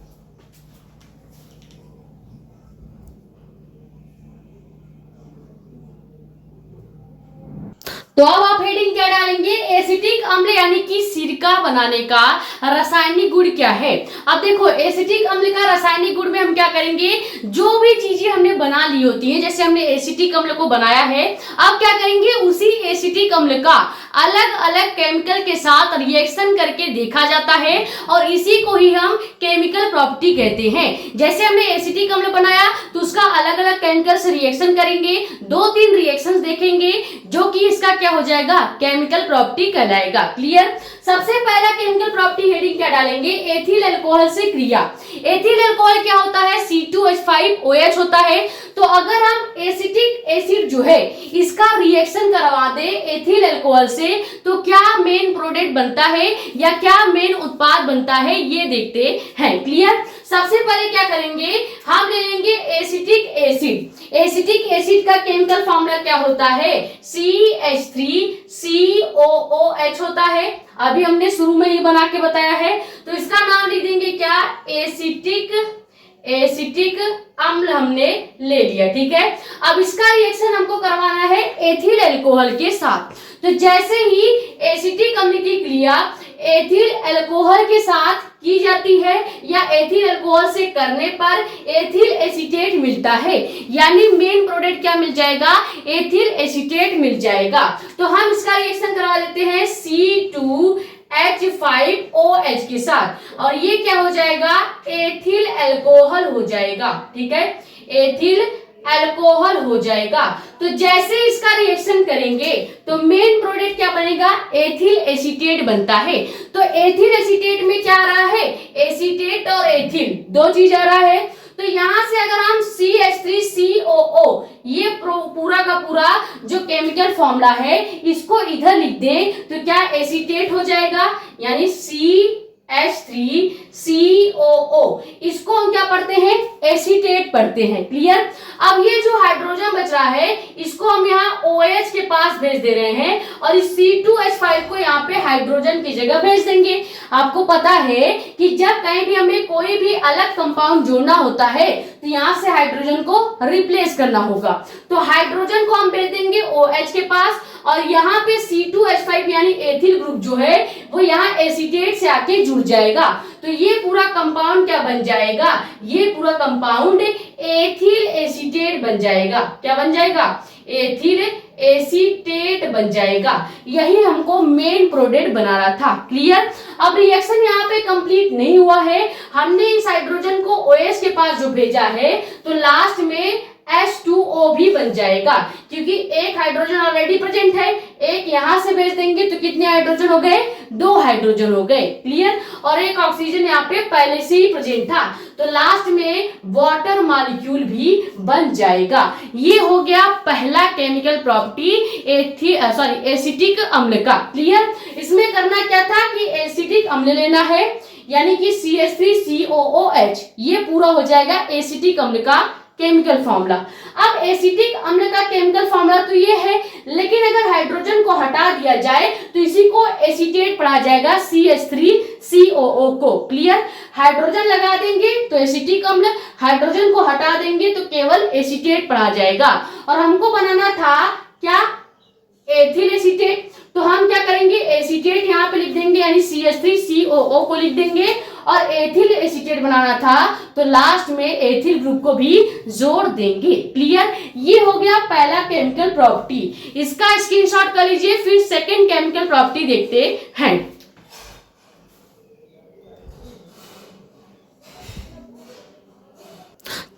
तो अब आप हेडिंग क्या डालेंगे, एसिटिक अम्ल यानी कि सिरका बनाने का रासायनिक गुण क्या है। अब देखो एसिटिक अम्ल का रासायनिक गुण में हम क्या करेंगे, जो भी चीजें हमने बना ली होती हैं, जैसे हमने एसिटिक अम्ल को बनाया है, अब क्या करेंगे उसी एसिटिक अम्ल का अलग अलग केमिकल के साथ रिएक्शन करके देखा जाता है और इसी को ही हम केमिकल प्रॉपर्टी कहते हैं। जैसे हमने एसिटिक अम्ल बनाया तो उसका अलग अलग केमिकल से रिएक्शन करेंगे, 2-3 रिएक्शंस देखेंगे, जो कि इसका क्या हो जाएगा, केमिकल प्रॉपर्टी कहलाएगा। क्लियर, सबसे पहला केमिकल प्रॉपर्टी हेडिंग क्या डालेंगे, एथिल अल्कोहल से क्रिया। एथिल अल्कोहल क्या होता है, C2H5OH होता है। तो अगर हम एसिटिक एसिड जो है इसका रिएक्शन करवा दे एथिल अल्कोहल से, तो क्या मेन प्रोडक्ट बनता है या क्या मेन उत्पाद बनता है, ये देखते हैं। क्लियर, सबसे पहले क्या करेंगे, हम ले लेंगे एसिटिक एसिड। एसिटिक एसिड का केमिकल फॉर्मूला क्या होता है, CH3COOH होता है। अभी हमने शुरू में ही बना के बताया है, तो इसका नाम लिख देंगे क्या, एसिटिक अम्ल हमने ले लिया। ठीक है, अब इसका रिएक्शन हमको करवाना है एथिल अल्कोहल के साथ। तो जैसे ही एसिटिक अम्ल की क्रिया एथिल अल्कोहल के साथ की जाती है या एथिल अल्कोहल से करने पर एथिल एसीटेट मिलता है, यानी मेन प्रोडक्ट क्या मिल जाएगा, एथिल एसीटेट मिल जाएगा। तो हम इसका रिएक्शन करवा देते हैं C2H5OH के साथ और ये क्या हो जाएगा, एथिल अल्कोहल हो जाएगा। ठीक है, एथिल अल्कोहल हो जाएगा। तो जैसे इसका रिएक्शन करेंगे तो मेन प्रोडक्ट क्या बनेगा, एथिल एसीटेट बनता है। तो एथिल एसीटेट में क्या आ रहा है, एसीटेट और एथिल 2 चीज आ रहा है। तो यहां से अगर हम CH3COO ये पूरा का पूरा जो केमिकल फॉर्मूला है इसको इधर लिख दें तो क्या एसीटेट हो जाएगा, यानी CH3COO, इसको हम क्या पढ़ते हैं, एसीटेट पढ़ते हैं। क्लियर, अब ये जो हाइड्रोजन बच रहा है इसको हम यहाँ OH के पास भेज दे रहे हैं और इस C2H5 को यहाँ पे हाइड्रोजन की जगह भेज देंगे। आपको पता है कि जब कहीं भी हमें कोई भी अलग कंपाउंड जोड़ना होता है तो यहाँ से हाइड्रोजन को रिप्लेस करना होगा। तो हाइड्रोजन को हम भेज देंगे OH के पास और यहाँ पे C2H5 यानी एथिल ग्रुप जो है वो यहाँ एसीटेट से आके जुड़ जाएगा। तो ये पूरा कंपाउंड क्या बन जाएगा, ये पूरा कंपाउंड एथिल एसीटेट बन जाएगा। क्या बन जाएगा, एथिल एसीटेट बन जाएगा। यही हमको मेन प्रोडक्ट बनाना था। क्लियर, अब रिएक्शन यहाँ पे कंप्लीट नहीं हुआ है, हमने इस हाइड्रोजन को OH के पास जो भेजा है तो लास्ट में H2O भी बन जाएगा, क्योंकि एक हाइड्रोजन ऑलरेडी प्रेजेंट है, एक यहां से भेज देंगे तो कितने हाइड्रोजन हो गए, 2 हाइड्रोजन हो गए। क्लियर, और एक ऑक्सीजन यहाँ पे पहले से ही प्रेजेंट था, तो लास्ट में वाटर मॉलिक्यूल भी बन जाएगा। ये हो गया पहला केमिकल प्रॉपर्टी एसिटिक अम्ल का। क्लियर, इसमें करना क्या था कि एसिटिक अम्ल लेना है, यानी कि CH3COOH, ये पूरा हो जाएगा एसिटिक अम्ल का केमिकल फॉर्मूला। अब एसिटिक अम्ल का केमिकल फॉर्मूला तो ये है, लेकिन अगर हाइड्रोजन को हटा दिया जाए तो इसी को एसीटेट पढ़ा जाएगा, CH3COO को। क्लियर, हाइड्रोजन लगा देंगे तो एसिटिक अम्ल, हाइड्रोजन को हटा देंगे तो केवल एसीटेट पढ़ा जाएगा। और हमको बनाना था क्या, एथिल एसीटेट। तो हम क्या करेंगे, एसीटेट यहाँ पे लिख देंगे, यानी CH3COO को लिख देंगे और एथिल एसीटेट बनाना था तो लास्ट में एथिल ग्रुप को भी जोड़ देंगे। क्लियर, ये हो गया पहला केमिकल प्रॉपर्टी। इसका स्क्रीनशॉट कर लीजिए, फिर सेकंड केमिकल प्रॉपर्टी देखते हैं।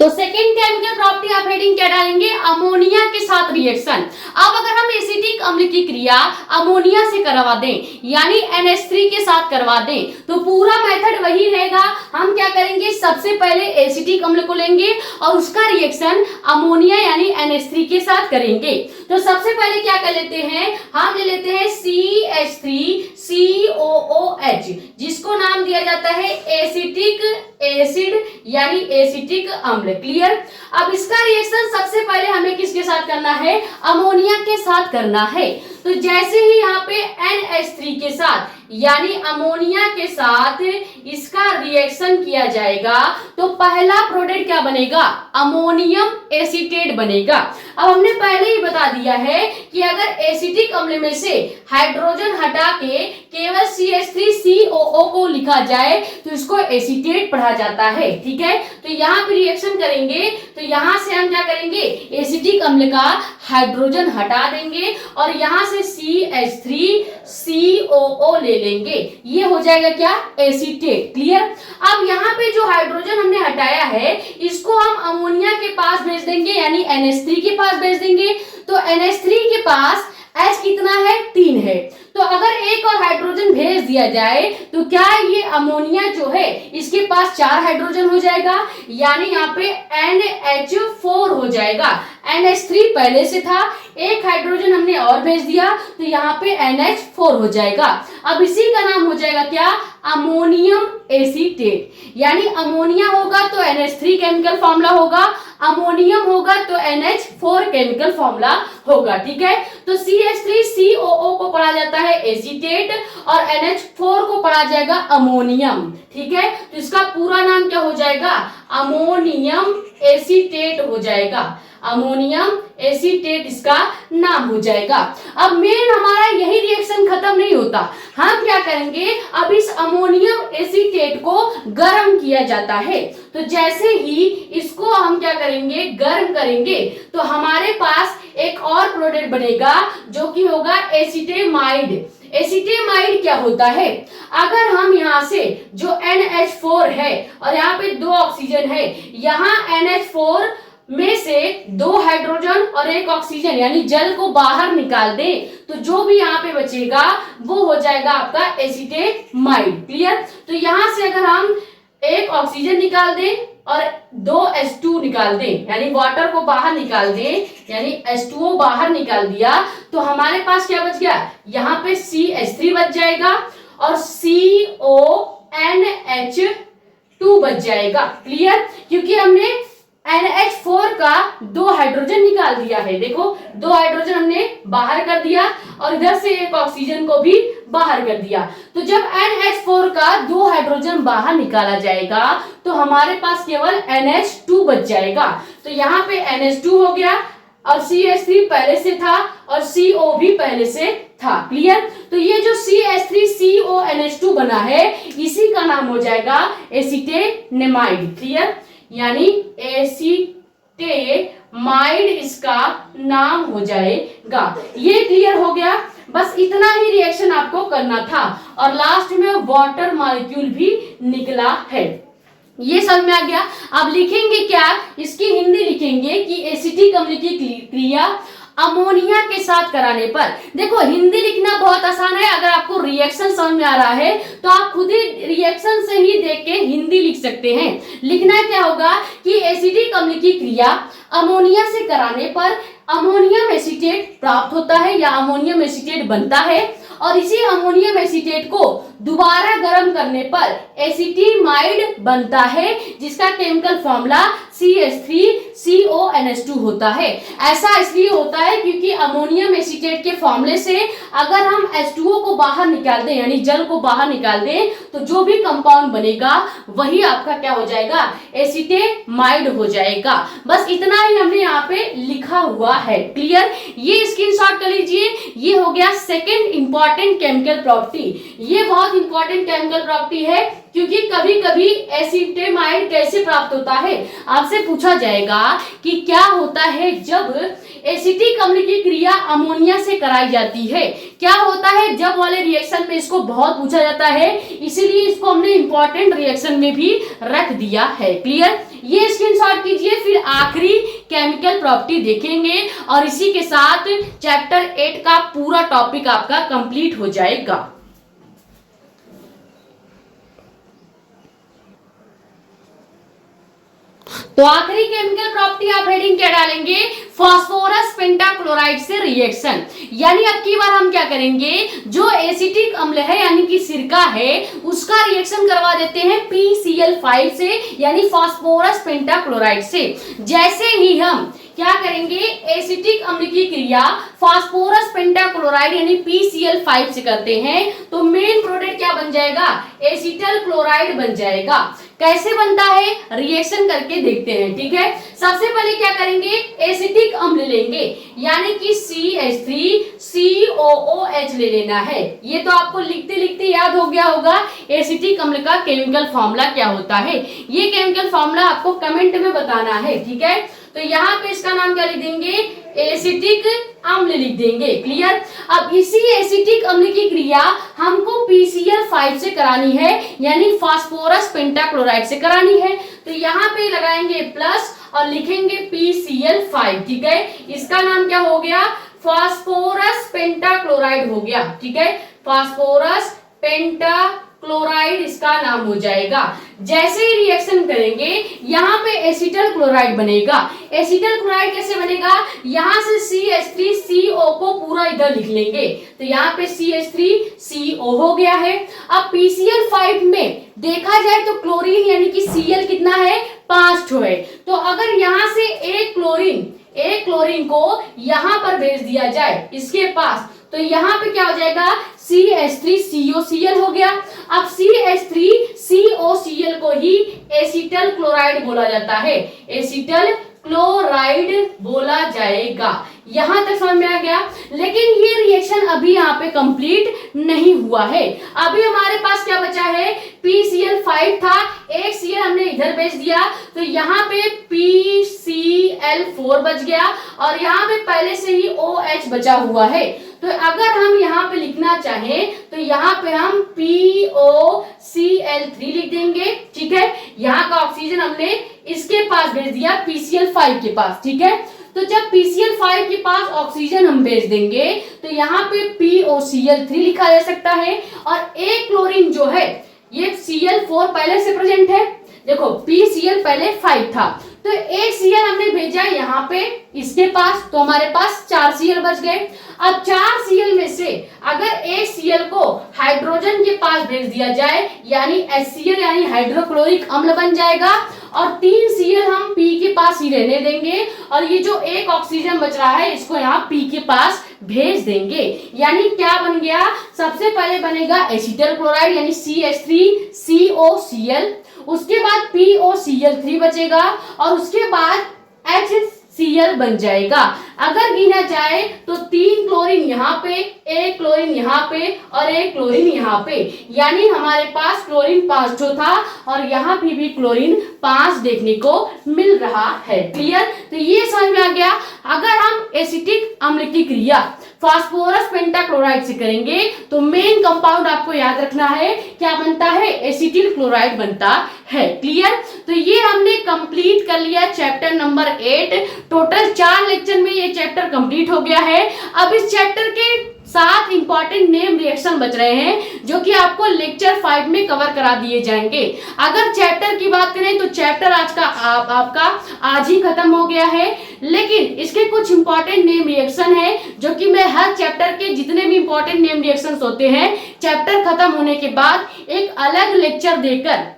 तो सेकेंड केमिकल प्रॉपर्टी आप हेडिंग क्या डालेंगे, अमोनिया के साथ रिएक्शन। अब अगर हम एसिटिक अम्ल की क्रिया अमोनिया से करवा दें, यानी NH3 के साथ करवा दें, तो पूरा मेथड वही रहेगा। हम क्या करेंगे, सबसे पहले एसिटिक अम्ल को लेंगे और उसका रिएक्शन अमोनिया यानी NH3 के साथ करेंगे। तो सबसे पहले क्या कर लेते हैं, हम ले लेते हैं CH3COOH, जिसको नाम दिया जाता है एसिटिक एसिड यानी एसिटिक अम्ल। क्लियर, अब इसका रिएक्शन सबसे पहले हमें करना है, अमोनिया के साथ करना है। तो जैसे ही यहाँ पे NH3 के साथ यानी अमोनिया के साथ इसका रिएक्शन किया जाएगा तो पहला प्रोडक्ट क्या बनेगा, अमोनियम एसीटेट बनेगा। अब हमने पहले ही बता दिया है कि अगर एसिटिक अम्ल में से हाइड्रोजन हटा के केवल CH3COO को लिखा जाए तो इसको एसीटेट पढ़ा जाता है। ठीक है, तो यहाँ पे रिएक्शन करेंगे तो यहाँ से हम क्या करेंगे, एसिटिक अम्ल का हाइड्रोजन हटा देंगे और यहाँ से CH3COO ले लेंगे, ये हो जाएगा क्या, एसीटेट। क्लियर। अब यहाँ पे जो हाइड्रोजन हमने हटाया है इसको हम अमोनिया के पास भेज देंगे यानी NH3 के पास भेज देंगे। तो NH3 के पास H कितना है, 3 है। तो अगर एक और हाइड्रोजन भेज दिया जाए तो क्या ये अमोनिया जो है इसके पास 4 हाइड्रोजन हो जाएगा, यानी यहाँ पे NH4 हो जाएगा। NH3 पहले से था, एक हाइड्रोजन हमने और भेज दिया तो यहाँ पे NH4 हो जाएगा। अब इसी का नाम हो जाएगा क्या, अमोनियम एसीटेट। यानी अमोनिया होगा तो NH3 केमिकल फॉर्मूला होगा, अमोनियम होगा तो NH4 केमिकल फॉर्मूला होगा। ठीक है, तो CH3COO को पढ़ा जाता है एसीटेट और NH4 को पढ़ा जाएगा अमोनियम। ठीक है, तो इसका पूरा नाम क्या हो जाएगा, अमोनियम एसीटेट हो जाएगा, अमोनियम एसीटेट इसका नाम हो जाएगा। अब मेन हमारा यही रिएक्शन खत्म नहीं होता, हम क्या करेंगे, अब इस अमोनियम एसीटेट को गर्म किया जाता है। तो जैसे ही इसको हम क्या करेंगे, गर्म करेंगे तो हमारे पास एक और प्रोडक्ट बनेगा जो कि होगा एसीटेमाइड। एसीटेमाइड क्या होता है, अगर हम यहाँ से जो NH4 है और यहाँ पे 2 ऑक्सीजन है, यहाँ NH4 में से 2 हाइड्रोजन और 1 ऑक्सीजन यानी जल को बाहर निकाल दें तो जो भी यहाँ पे बचेगा वो हो जाएगा आपका एसीटेमाइड। क्लियर। तो यहाँ से अगर हम 1 ऑक्सीजन निकाल दें और 2 H2 निकाल दें यानी वाटर को बाहर निकाल दें, यानी H2O बाहर निकाल दिया तो हमारे पास क्या बच गया, यहाँ पे CH3 बच जाएगा और CONH2 बच जाएगा। क्लियर, क्योंकि हमने NH4 का 2 हाइड्रोजन निकाल दिया है। देखो 2 हाइड्रोजन हमने बाहर कर दिया और इधर से 1 ऑक्सीजन को भी बाहर कर दिया। तो जब NH4 का 2 हाइड्रोजन बाहर निकाला जाएगा तो हमारे पास केवल NH2 बच जाएगा। तो यहाँ पे NH2 हो गया और CH3 पहले से था और CO भी पहले से था। क्लियर। तो ये जो CH3CONH2 बना है इसी का नाम हो जाएगा एसीटेनेमाइड। क्लियर, यानी एसीटेमाइड इसका नाम हो जाएगा। ये क्लियर हो गया, बस इतना ही रिएक्शन आपको करना था और लास्ट में वाटर मॉलिक्यूल भी निकला है। ये समझ में आ गया। अब लिखेंगे क्या, इसकी हिंदी लिखेंगे कि एसिटिक अम्ल की क्रिया अमोनिया के साथ कराने पर। देखो हिंदी लिखना बहुत आसान है, अगर आपको रिएक्शन समझ में आ रहा है तो आप खुद ही रिएक्शन से ही देख के हिंदी लिख सकते हैं। लिखना क्या होगा कि एसिटिक अम्ल की क्रिया अमोनिया से कराने पर अमोनियम एसीटेट प्राप्त होता है या अमोनियम एसीटेट बनता है और इसी अमोनियम एसीटेट को दोबारा गर्म करने पर एसीटेमाइड बनता है जिसका केमिकल फॉर्मूला CH3CONH2 होता है। ऐसा इसलिए होता है क्योंकि अमोनियम एसीटेट के फॉर्मूले से अगर हम H2O को बाहर निकाल दें यानी जल को बाहर निकाल दें तो जो भी कंपाउंड बनेगा वही आपका क्या हो जाएगा, एसीटेमाइड हो जाएगा। बस इतना ही हमने यहाँ पे लिखा हुआ है। क्लियर, ये स्क्रीनशॉट कर लीजिए। ये हो गया सेकेंड इंपॉर्टेंट केमिकल प्रॉपर्टी। ये बहुत इंपॉर्टेंट केमिकल प्रॉपर्टी है क्योंकि कभी कभी एसीटेमाइड कैसे प्राप्त होता है, आपसे पूछा जाएगा कि क्या होता है जब एसिटिक अम्ल की क्रिया अमोनिया से कराई जाती है, क्या होता है जब वाले रिएक्शन में इसको बहुत पूछा जाता है, इसीलिए इसको हमने इंपॉर्टेंट रिएक्शन में भी रख दिया है। क्लियर, ये स्क्रीनशॉट कीजिए। फिर आखिरी केमिकल प्रॉपर्टी देखेंगे और इसी के साथ चैप्टर 8 का पूरा टॉपिक आपका कंप्लीट हो जाएगा। तो आखिरी केमिकल प्रॉपर्टी आप हेडिंग क्या डालेंगे, फास्फोरस पेंटाक्लोराइड से रिएक्शन। यानी अब की बार हम क्या करेंगे, जो एसिटिक अम्ल है यानी कि सिरका है उसका रिएक्शन करवा देते हैं PCl5 से यानी फास्फोरस पेंटाक्लोराइड से। जैसे ही हम क्या करेंगे, एसिटिक अम्ल की क्रिया फास्फोरस पेंटाक्लोराइड यानी PCl5 से करते हैं तो मेन प्रोडक्ट क्या बन जाएगा, एसिटल क्लोराइड बन जाएगा। कैसे बनता है, रिएक्शन करके देखते हैं। ठीक है, सबसे पहले क्या करेंगे, एसिटिक अम्ल लेंगे यानी कि CH3COOH ले लेना है। ये तो आपको लिखते लिखते याद हो गया होगा एसिटिक अम्ल का केमिकल फॉर्मूला क्या होता है। ये केमिकल फॉर्मूला आपको कमेंट में बताना है। ठीक है, तो यहाँ पे इसका नाम क्या लिख देंगे, एसिटिक अम्ल लिख देंगे। क्लियर। अब इसी एसिटिक अम्ल की क्रिया हमको PCl5 से करानी है यानी फास्फोरस पेंटाक्लोराइड से करानी है। तो यहाँ पे लगाएंगे प्लस और लिखेंगे PCl5। ठीक है, इसका नाम क्या हो गया, फास्फोरस पेंटाक्लोराइड हो गया। ठीक है, फास्फोरस पेंटाक्लोराइड इसका नाम हो जाएगा। जैसे ही रिएक्शन करेंगे यहाँ पे एसिटल क्लोराइड बनेगा। एसिटल क्लोराइड कैसे बनेगा, यहाँ से CH3CO को पूरा इधर लिख लेंगे तो यहाँ पे CH3CO हो गया है। अब PCl5 में देखा जाए तो क्लोरीन यानी कि Cl कितना है, 5 ठो है। तो अगर यहाँ से एक क्लोरीन को यहाँ पर भेज दिया जाए इसके पास तो यहाँ पे क्या हो जाएगा, CH3COCl हो गया। अब CH3COCl को ही एसिटल क्लोराइड बोला जाता है, एसिटल क्लोराइड बोला जाएगा। यहां तक समझ में आ गया। लेकिन ये रिएक्शन अभी यहाँ पे कंप्लीट नहीं हुआ है। अभी हमारे पास क्या बचा है, PCl5 था, एक Cl हमने इधर भेज दिया तो यहाँ पे PCl4 बच गया और यहाँ पे पहले से ही OH बचा हुआ है। तो अगर हम यहाँ पे लिखना चाहें तो यहाँ पे हम POCl3 लिख देंगे। ठीक है, यहाँ का ऑक्सीजन हमने इसके पास भेज दिया PCl5 के पास। ठीक है, तो जब PCl5 के पास ऑक्सीजन हम भेज देंगे तो यहाँ पे POCl3 लिखा जा सकता है और एक क्लोरीन जो है ये Cl4 पहले से प्रेजेंट है। देखो PCl पहले 5 था तो एक Cl हमने भेजा यहाँ पे इसके पास तो हमारे पास 4 Cl बच गए। अब 4 Cl में से अगर एक Cl को हाइड्रोजन के पास भेज दिया जाए यानी HCl यानी हाइड्रोक्लोरिक अम्ल बन जाएगा और 3 Cl हम P के पास ही रहने देंगे और ये जो एक ऑक्सीजन बच रहा है इसको यहाँ P के पास भेज देंगे। यानी क्या बन गया, सबसे पहले बनेगा एसिटल क्लोराइड यानी CH3COCl, उसके बाद POCl3 बचेगा और उसके बाद HCl बन जाएगा। अगर गिना जाए तो 3 क्लोरीन यहाँ पे, एक क्लोरीन यहाँ पे और एक क्लोरीन यहाँ पे, यानी हमारे पास क्लोरीन 5 था और यहाँ भी क्लोरीन 5 देखने को मिल रहा है। क्लियर। तो ये समझ में आ गया। अगर हम एसिटिक अम्ल की क्रिया फास्फोरस पेंटाक्लोराइड से करेंगे तो मेन कंपाउंड आपको याद रखना है क्या बनता है, एसिटिल क्लोराइड बनता है। क्लियर। तो ये हमने कंप्लीट कर लिया चैप्टर नंबर 8। टोटल 4 लेक्चर में ये चैप्टर कंप्लीट हो गया है। अब इस चैप्टर के 7 इंपॉर्टेंट नेम रिएक्शन बच रहे हैं जो कि आपको लेक्चर 5 में कवर करा दिए जाएंगे। अगर चैप्टर की बात करें तो चैप्टर आपका आज ही खत्म हो गया है, लेकिन इसके कुछ इंपॉर्टेंट नेम रिएक्शन है जो कि मैं हर चैप्टर के जितने भी इंपॉर्टेंट नेम रिएक्शंस होते हैं चैप्टर खत्म होने के बाद एक अलग लेक्चर देकर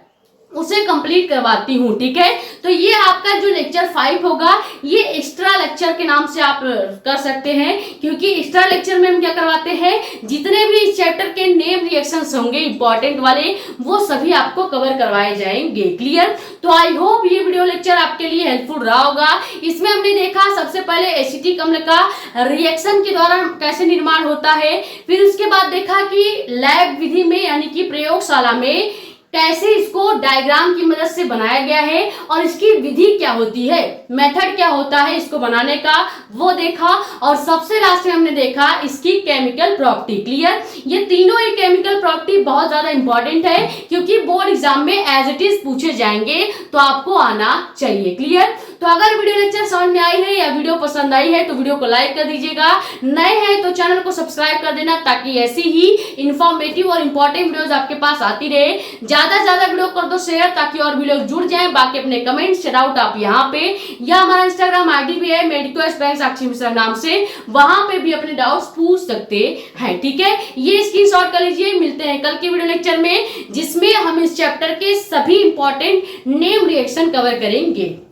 उसे कंप्लीट करवाती हूँ। ठीक है, तो ये आपका जो लेक्चर 5 होगा ये एक्स्ट्रा लेक्चर के नाम से आप कर सकते हैं, क्योंकि एक्स्ट्रा लेक्चर में हम क्या करवाते हैं, जितने भी इस चैप्टर के नेम रिएक्शंस होंगे इंपॉर्टेंट वाले वो सभी आपको कवर करवाए जाएंगे। क्लियर। तो आई होप ये वीडियो लेक्चर आपके लिए हेल्पफुल रहा होगा। इसमें हमने देखा सबसे पहले एसिटिक अम्ल का रिएक्शन के दौरान कैसे निर्माण होता है, फिर उसके बाद देखा कि लैब विधि में यानी कि प्रयोगशाला में कैसे इसको डायग्राम की मदद से बनाया गया है और इसकी विधि क्या होती है, मेथड क्या होता है इसको बनाने का, वो देखा। और सबसे लास्ट में हमने देखा इसकी केमिकल प्रॉपर्टी। क्लियर। ये तीनों ही केमिकल प्रॉपर्टी बहुत ज्यादा इंपॉर्टेंट है क्योंकि बोर्ड एग्जाम में एज इट इज पूछे जाएंगे तो आपको आना चाहिए। क्लियर। तो अगर वीडियो लेक्चर समझ में आई है या वीडियो पसंद आई है तो वीडियो को लाइक कर दीजिएगा, नए हैं तो चैनल को सब्सक्राइब कर देना ताकि ऐसी ही इंफॉर्मेटिव और इंपॉर्टेंट वीडियोस आपके पास आती रहे। ज्यादा से ज्यादा वीडियो कर दो शेयर ताकि और भी लोग जुड़ जाएं। बाकी अपने कमेंट्स डाउट आप यहाँ पे या हमारा इंस्टाग्राम आईडी भी है मेडिको बैंक साक्षी मिश्रा नाम से, वहां पे भी अपने डाउट्स पूछ सकते हैं। ठीक है, ये स्क्रीनशॉट कर लीजिए। मिलते हैं कल के वीडियो लेक्चर में जिसमें हम इस चैप्टर के सभी इंपॉर्टेंट नेम रिएक्शन कवर करेंगे।